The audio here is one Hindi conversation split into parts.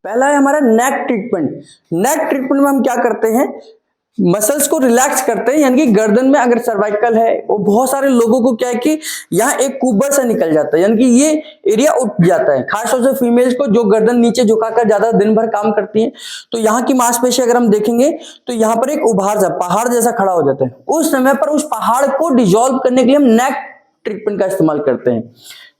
पहला है हमारा नेक ट्रीटमेंट। नेक ट्रीटमेंट में हम क्या करते हैं, मसल्स को रिलैक्स करते हैं, यानी कि गर्दन में अगर सर्वाइकल है, वो बहुत सारे लोगों को क्या है कि यहाँ एक कुबर से निकल जाता है, यानी कि ये एरिया उठ जाता है, खासतौर से फीमेल्स को जो गर्दन नीचे झुकाकर ज्यादा दिन भर काम करती हैं, तो यहाँ की मांसपेशी अगर हम देखेंगे तो यहाँ पर एक उभार सा पहाड़ जैसा खड़ा हो जाता है। उस समय पर उस पहाड़ को डिसॉल्व करने के लिए हम नेक ट्रीटमेंट का इस्तेमाल करते हैं।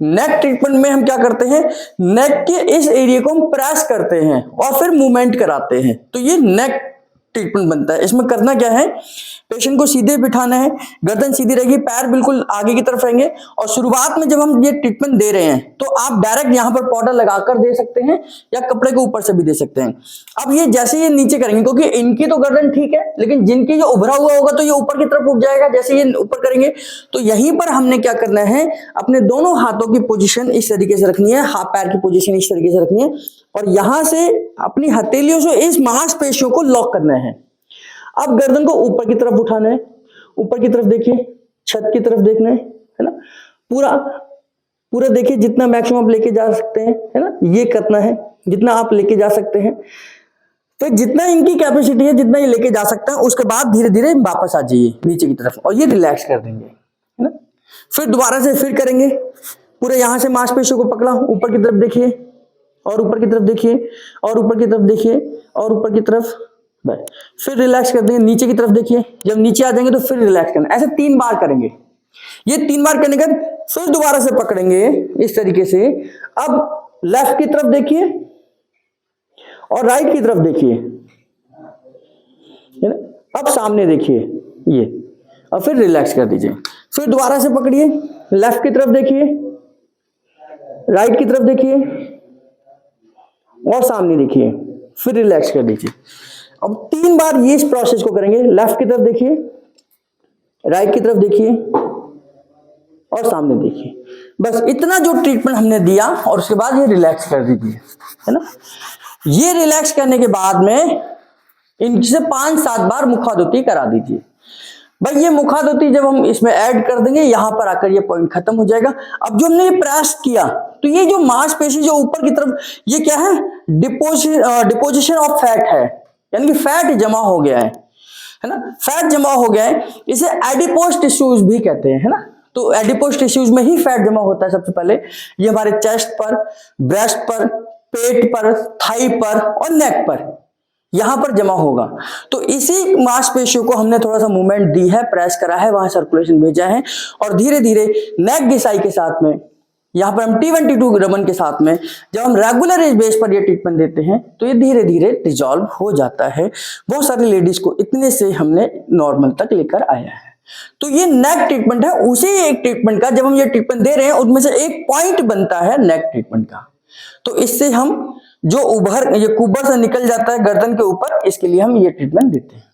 नेक ट्रीटमेंट में हम क्या करते हैं, नेक के इस एरिया को हम प्रेस करते हैं और फिर मूवमेंट कराते हैं, तो ये नेक ट्रीटमेंट बनता है। इसमें करना क्या है, पेशेंट को सीधे बिठाना है, गर्दन सीधी रहेगी, पैर बिल्कुल आगे की तरफ रहेंगे, और शुरुआत में जब हम ये ट्रीटमेंट दे रहे हैं तो आप डायरेक्ट यहां पर पाउडर लगाकर दे सकते हैं या कपड़े के ऊपर से भी दे सकते हैं। अब ये जैसे ये नीचे करेंगे, क्योंकि इनकी तो गर्दन ठीक है, लेकिन जिनकी जो उभरा हुआ होगा तो ये ऊपर की तरफ उठ जाएगा। जैसे ये ऊपर करेंगे तो यहीं पर हमने क्या करना है, अपने दोनों हाथों की पोजीशन इस तरीके से रखनी है, हाथ पैर की पोजीशन इस तरीके से रखनी है, और यहां से अपनी हथेलियों से इस मांसपेशियों को लॉक करना है। अब गर्दन को ऊपर की तरफ उठाना है, ऊपर की तरफ देखिए, छत की तरफ देखना है ना, पूरा पूरा देखिए, जितना मैक्सिमम आप लेके जा सकते हैं, है ना, ये करना है जितना आप लेके जा सकते हैं। तो जितना इनकी कैपेसिटी है, जितना ये लेके जा सकता है, उसके बाद धीरे धीरे वापस आ जाइए नीचे की तरफ और ये रिलैक्स कर देंगे, है ना। फिर दोबारा से फिर करेंगे, पूरे यहां से मांसपेशियों को पकड़ा, ऊपर की तरफ देखिए और ऊपर की तरफ देखिए और ऊपर की तरफ देखिए और ऊपर की तरफ, फिर रिलैक्स कर देंगे, नीचे की तरफ देखिए, जब नीचे आ जाएंगे तो फिर रिलैक्स करना। ऐसे 3 बार करेंगे। ये 3 बार करने के बाद फिर दोबारा से पकड़ेंगे इस तरीके से। अब लेफ्ट की तरफ देखिए और राइट की तरफ देखिए, है ना। अब सामने देखिए ये, और फिर रिलैक्स कर दीजिए। फिर दोबारा से पकड़िए, लेफ्ट की तरफ देखिए, राइट की तरफ देखिए और सामने देखिए, फिर रिलैक्स कर दीजिए। अब 3 बार ये इस प्रोसेस को करेंगे। लेफ्ट की तरफ देखिए, राइट की तरफ देखिए और सामने देखिए। बस इतना जो ट्रीटमेंट हमने दिया और उसके बाद ये रिलैक्स कर दीजिए, है ना। ये रिलैक्स करने के बाद में इनसे 5-7 बार मुखादोती करा दीजिए। भाई ये मुखादोती जब हम इसमें ऐड कर देंगे, यहां पर आकर ये पॉइंट खत्म हो जाएगा। अब जो हमने ये प्रेस किया, तो ये जो मांसपेशी जो ऊपर की तरफ, ये क्या है, डिपोजिशन ऑफ फैट है, यानी कि फैट जमा हो गया है ना, फैट जमा हो गया है। इसे एडिपोज टिश्यूज भी कहते हैं, है ना। तो एडिपोज टिश्यूज में ही फैट जमा होता है सबसे पहले। ये हमारे चेस्ट पर, ब्रेस्ट पर, पेट पर, थाई पर और नेक पर, यहां पर जमा होगा। तो इसी मांसपेशियों को हमने थोड़ा सा मूवमेंट दी है, प्रेस करा है, वहां सर्कुलेशन भेजा है, और धीरे धीरे नेक घिसाई के साथ में, यहां पर हम T22 रमन के साथ में जब हम रेगुलर एज बेस पर ये ट्रीटमेंट देते हैं तो ये धीरे धीरे डिसॉल्व हो जाता है। बहुत सारी लेडीज को इतने से हमने नॉर्मल तक लेकर आया है। तो ये नेक ट्रीटमेंट है। उसी एक ट्रीटमेंट का जब हम ये ट्रीटमेंट दे रहे हैं, उनमें से एक पॉइंट बनता है नेक ट्रीटमेंट का। तो इससे हम जो ये कुबर से निकल जाता है गर्दन के ऊपर, इसके लिए हम ये ट्रीटमेंट देते हैं।